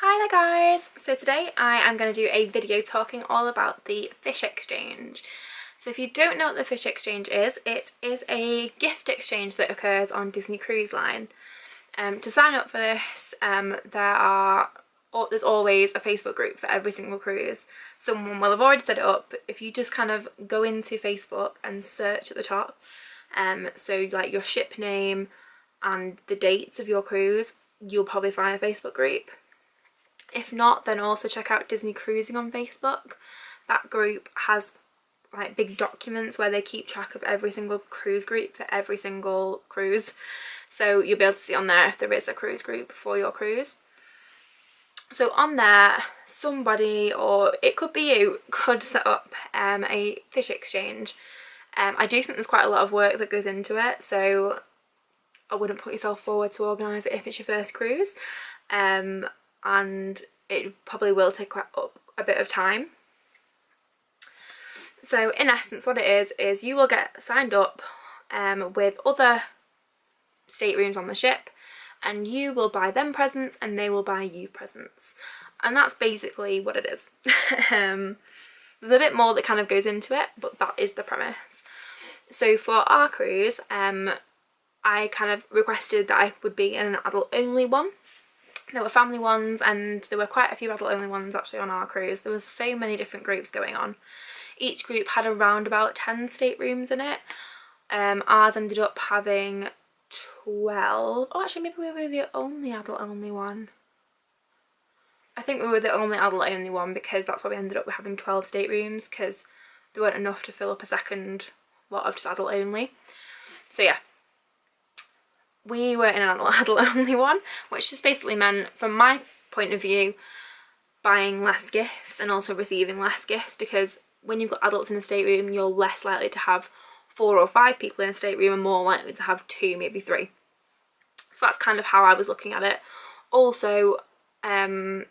Hi there guys! So today I am going to do a video talking all about the fish exchange. So if you don't know what the fish exchange is, it is a gift exchange that occurs on Disney Cruise Line. To sign up for this, there's always a Facebook group for every single cruise. Someone will have already set it up, but if you just kind of go into Facebook and search at the top, so like your ship name and the dates of your cruise, you'll probably find a Facebook group. If not, then also check out Disney Cruising on Facebook. That group has like big documents where they keep track of every single cruise group for every single cruise. So you'll be able to see on there if there is a cruise group for your cruise. So on there, somebody, or it could be you, could set up a fish exchange. I do think there's quite a lot of work that goes into it, so I wouldn't put yourself forward to organise it if it's your first cruise. And it probably will take up a bit of time. So in essence what it is you will get signed up with other staterooms on the ship, and you will buy them presents and they will buy you presents, and that's basically what it is. There's a bit more that kind of goes into it, but that is the premise. So for our cruise, I kind of requested that I would be in an adult only one. There were family ones and there were quite a few adult only ones actually on our cruise. There was so many different groups going on. Each group had around about 10 staterooms in it. Ours ended up having 12. Oh, actually maybe we were the only adult only one. I think we were the only adult only one because that's why we ended up with having 12 staterooms, because there weren't enough to fill up a second lot of just adult only. So yeah. We were in an adult only one, which just basically meant, from my point of view, buying less gifts and also receiving less gifts, because when you've got adults in a stateroom, you're less likely to have 4 or 5 people in a stateroom and more likely to have 2, maybe 3. So that's kind of how I was looking at it. Also, we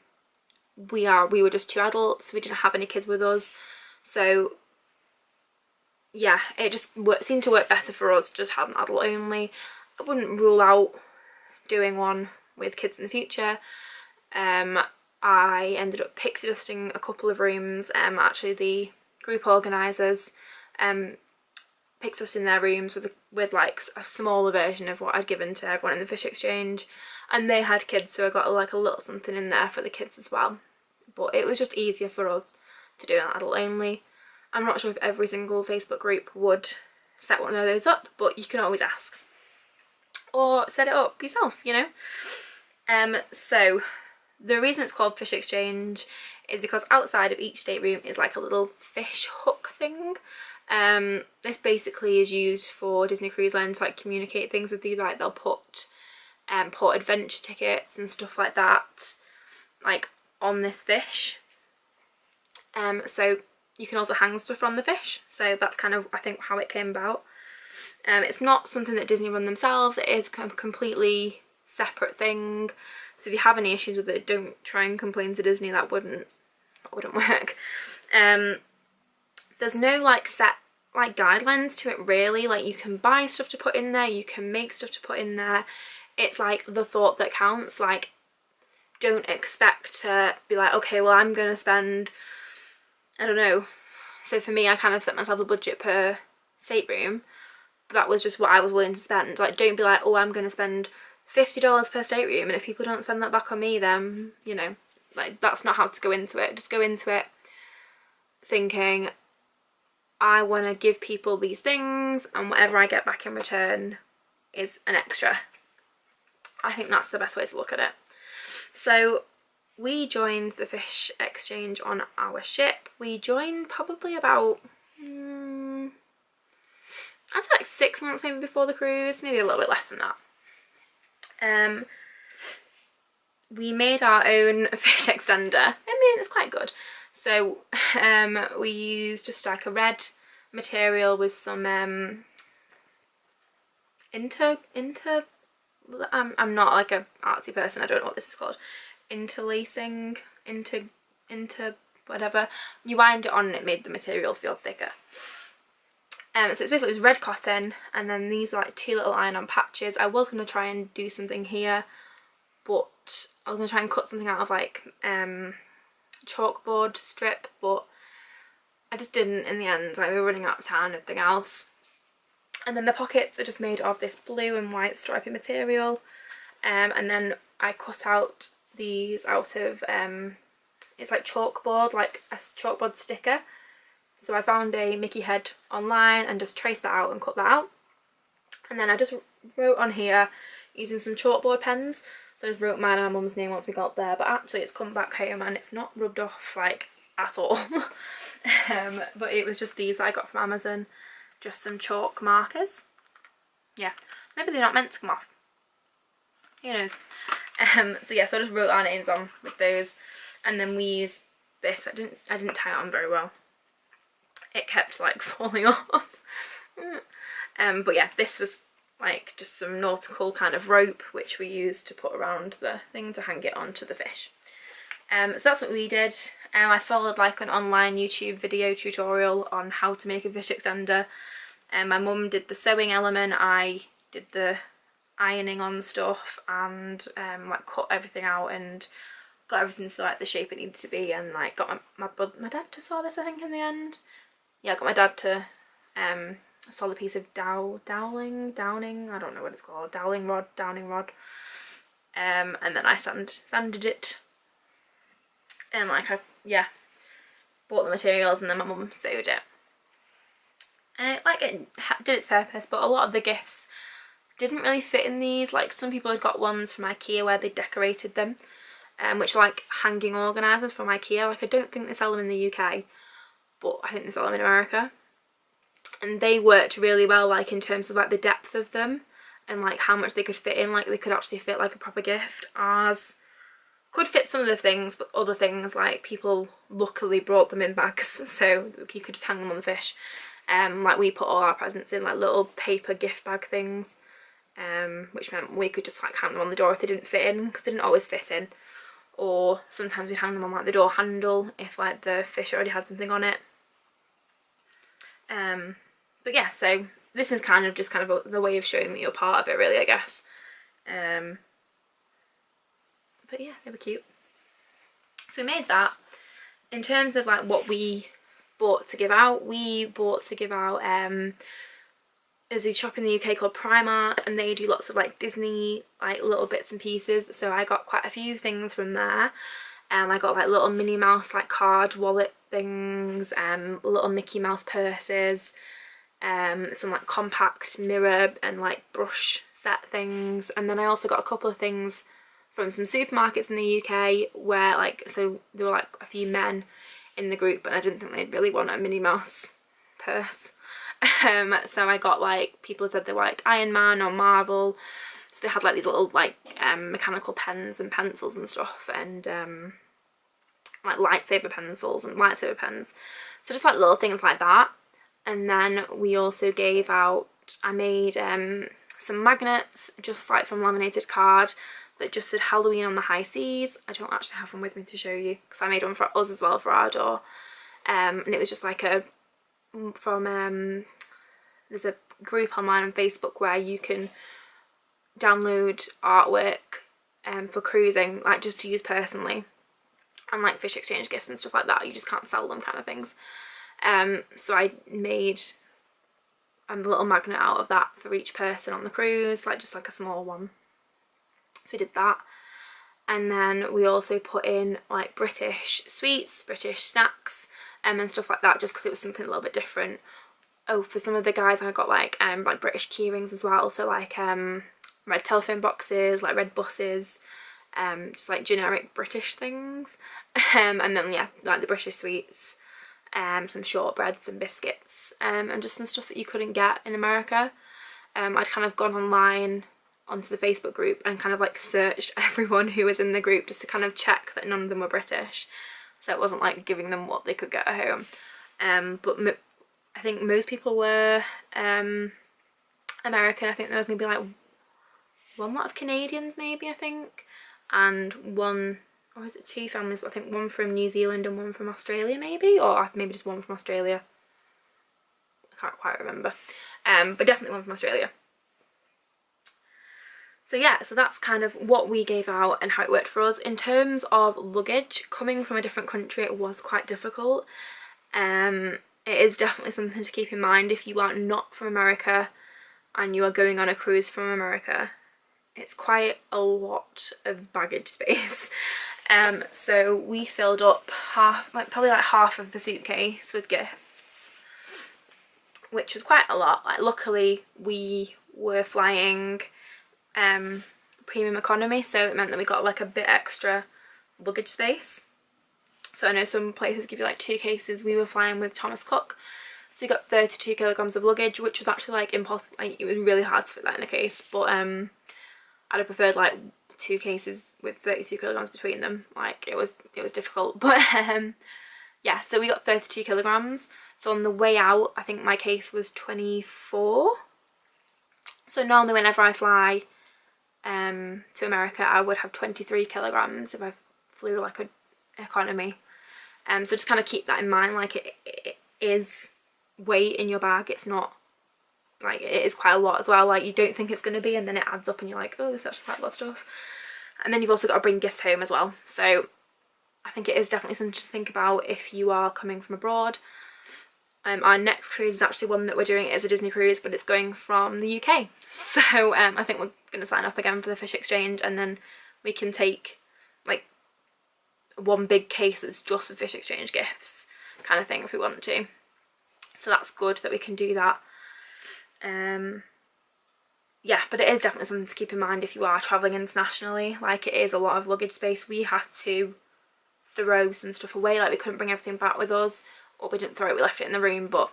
were just 2 adults, we didn't have any kids with us, so yeah, it just seemed to work better for us to just have an adult only. I wouldn't rule out doing one with kids in the future. I ended up pixie dusting a couple of rooms. Actually the group organisers pixie dusting their rooms with like a smaller version of what I'd given to everyone in the fish exchange, and they had kids, so I got like a little something in there for the kids as well. But it was just easier for us to do an adult only. I'm not sure if every single Facebook group would set one of those up, but you can always ask. Or set it up yourself, you know. So the reason it's called fish exchange is because outside of each stateroom is like a little fish hook thing. This basically is used for Disney Cruise Line to like communicate things with you. Like they'll put port adventure tickets and stuff like that like on this fish. So you can also hang stuff from the fish, so that's kind of I think how it came about. It's not something that Disney run themselves, it is a completely separate thing, so if you have any issues with it, don't try and complain to Disney, that wouldn't work. There's no like set like guidelines to it really, like you can buy stuff to put in there, you can make stuff to put in there. It's like the thought that counts. Like don't expect to be like, okay, well I'm gonna spend, I don't know, so for me I kind of set myself a budget per stateroom. That was just what I was willing to spend. Like don't be like, oh I'm going to spend $50 per stateroom, and if people don't spend that back on me, then you know, like that's not how to go into it. Just go into it thinking I want to give people these things and whatever I get back in return is an extra. I think that's the best way to look at it. So we joined the fish exchange on our ship. We joined probably about I'd say like 6 months maybe before the cruise, maybe a little bit less than that. We made our own fish extender. I mean, it's quite good. So we used just like a red material with some I'm not like a artsy person, I don't know what this is called. Interlacing, into whatever. You wind it on and it made the material feel thicker. So it's basically red cotton, and then these are like 2 little iron-on patches. I was going to try and do something here, but I was going to try and cut something out of like chalkboard strip, but I just didn't in the end. Like, we were running out of time and everything else. And then the pockets are just made of this blue and white stripy material, and then I cut out these out of it's like chalkboard, like a chalkboard sticker. So I found a Mickey head online and just traced that out and cut that out. And then I just wrote on here using some chalkboard pens. So I just wrote mine and my mum's name once we got there, but actually it's come back home and it's not rubbed off like at all. But it was just these that I got from Amazon, just some chalk markers. Yeah, maybe they're not meant to come off, who knows. So yeah, so I just wrote our names on with those, and then we used this. I didn't tie it on very well. It kept like falling off. But yeah, this was like just some nautical kind of rope which we used to put around the thing to hang it onto the fish. So that's what we did. I followed like an online YouTube video tutorial on how to make a fish extender. My mum did the sewing element, I did the ironing on stuff, and like cut everything out and got everything to like the shape it needed to be, and like got my dad to sew this, I think, in the end. Yeah, I got my dad to sew a piece of downing, I don't know what it's called, downing rod, and then I sanded it, and like I bought the materials, and then my mum sewed it. And it did its purpose, but a lot of the gifts didn't really fit in these. Like, some people had got ones from IKEA where they decorated them, which are like hanging organisers from IKEA. Like, I don't think they sell them in the UK, but I think they sell them in America. And they worked really well, like in terms of like the depth of them and like how much they could fit in. Like, they could actually fit like a proper gift. Ours could fit some of the things, but other things, like, people luckily brought them in bags, so you could just hang them on the fish. Like, we put all our presents in like little paper gift bag things, which meant we could just like hang them on the door if they didn't fit in, because they didn't always fit in. Or sometimes we'd hang them on like the door handle if like the fish already had something on it. But yeah, so this is kind of just the way of showing that you're part of it, really, I guess. But yeah, they were cute. So we made that. In terms of like what we bought to give out, there's a shop in the UK called Primark, and they do lots of like Disney like little bits and pieces, so I got quite a few things from there. I got like little Minnie Mouse like card wallet things, little Mickey Mouse purses, some like compact mirror and like brush set things, and then I also got a couple of things from some supermarkets in the UK where like, so there were like a few men in the group, and I didn't think they'd really want a Minnie Mouse purse. So I got like, people said they liked Iron Man or Marvel, so they had like these little like mechanical pens and pencils and stuff, and like lightsaber pencils and lightsaber pens, so just like little things like that. And then we also gave out, I made some magnets just like from laminated card that just said Halloween on the high seas. I don't actually have one with me to show you because I made one for us as well for our door, and it was just like there's a group online on Facebook where you can download artwork for cruising, like just to use personally, and like fish exchange gifts and stuff like that. You just can't sell them, kind of things. So I made a little magnet out of that for each person on the cruise, like just like a small one. So we did that, and then we also put in like British sweets, British snacks, and stuff like that, just because it was something a little bit different. Oh, for some of the guys I got like British key rings as well, so like red telephone boxes, like red buses, just like generic British things, and then yeah, like the British sweets, some shortbreads and biscuits, and just some stuff that you couldn't get in America. I'd kind of gone online onto the Facebook group and kind of like searched everyone who was in the group just to kind of check that none of them were British, so it wasn't like giving them what they could get at home. But I think most people were American. I think there was maybe like one lot of Canadians maybe, I think, and one, or is it two families, but I think one from New Zealand and one from Australia maybe, or maybe just one from Australia. I can't quite remember, but definitely one from Australia. So yeah, so that's kind of what we gave out and how it worked for us. In terms of luggage, coming from a different country, it was quite difficult. It is definitely something to keep in mind if you are not from America and you are going on a cruise from America. It's quite a lot of baggage space. So we filled up probably half of the suitcase with gifts, which was quite a lot. Like, luckily we were flying premium economy, so it meant that we got like a bit extra luggage space. So I know some places give you like 2 cases. We were flying with Thomas Cook, so we got 32 kilograms of luggage, which was actually like impossible. Like, it was really hard to fit that in a case, but I'd have preferred like 2 cases with 32 kilograms between them. Like, it was difficult, but yeah, so we got 32 kilograms. So on the way out, I think my case was 24. So normally whenever I fly to America, I would have 23 kilograms if I flew like an economy. So just kind of keep that in mind. Like, it is weight in your bag. It's not, like, it is quite a lot as well. Like, you don't think it's going to be, and then it adds up and you're like, oh, it's actually quite a lot of stuff. And then you've also got to bring gifts home as well. So I think it is definitely something to think about if you are coming from abroad. Our next cruise is actually one that we're doing. It is a Disney cruise, but it's going from the UK. So I think we're going to sign up again for the fish exchange, and then we can take like one big case that's just for fish exchange gifts kind of thing if we want to. So that's good that we can do that. Yeah, but it is definitely something to keep in mind if you are travelling internationally. Like, it is a lot of luggage space. We had to throw some stuff away. Like, we couldn't bring everything back with us. Or we didn't throw it, we left it in the room, but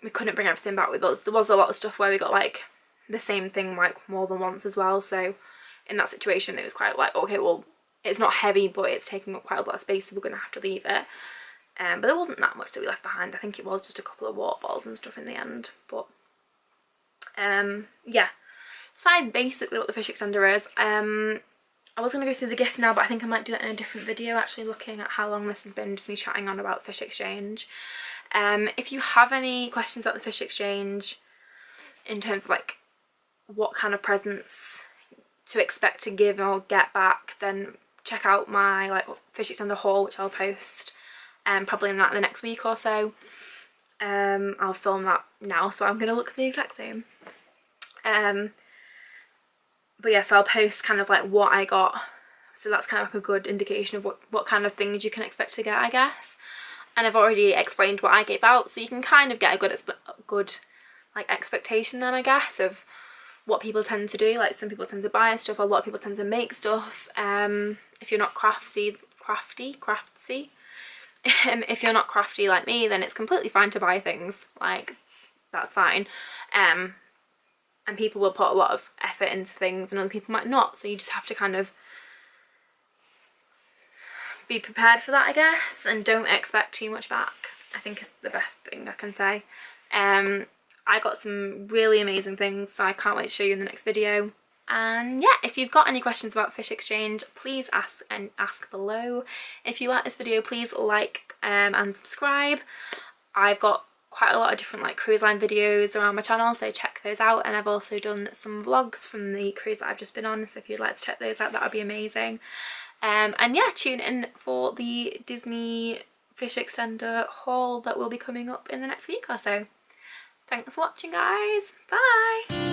we couldn't bring everything back with us. There was a lot of stuff where we got like the same thing like more than once as well. So in that situation it was quite like, okay, well, it's not heavy, but it's taking up quite a lot of space, so we're going to have to leave it. But there wasn't that much that we left behind. I think it was just a couple of water bottles and stuff in the end. But yeah, so that is basically what the fish extender is. I was going to go through the gifts now, but I think I might do that in a different video, actually looking at how long this has been, just me chatting on about fish exchange. If you have any questions about the fish exchange in terms of like what kind of presents to expect to give or get back, then check out my like fish extender haul, which I'll post probably in the next week or so. I'll film that now, so I'm going to look the exact same. But yeah, so I'll post kind of like what I got, so that's kind of like a good indication of what kind of things you can expect to get, I guess. And I've already explained what I gave out, so you can kind of get a good like expectation then, I guess, of what people tend to do. Like, some people tend to buy stuff, a lot of people tend to make stuff. If you're not crafty, if you're not crafty like me, then it's completely fine to buy things. Like, that's fine. And people will put a lot of effort into things and other people might not, so you just have to kind of be prepared for that, I guess, and don't expect too much back, I think is the best thing I can say. I got some really amazing things, so I can't wait to show you in the next video. And yeah, if you've got any questions about fish exchange, please ask below. If you like this video, please like and subscribe. I've got quite a lot of different like cruise line videos around my channel, so check those out. And I've also done some vlogs from the cruise that I've just been on, so if you'd like to check those out, that would be amazing. And yeah, tune in for the Disney fish extender haul that will be coming up in the next week or so. Thanks for watching, guys. Bye.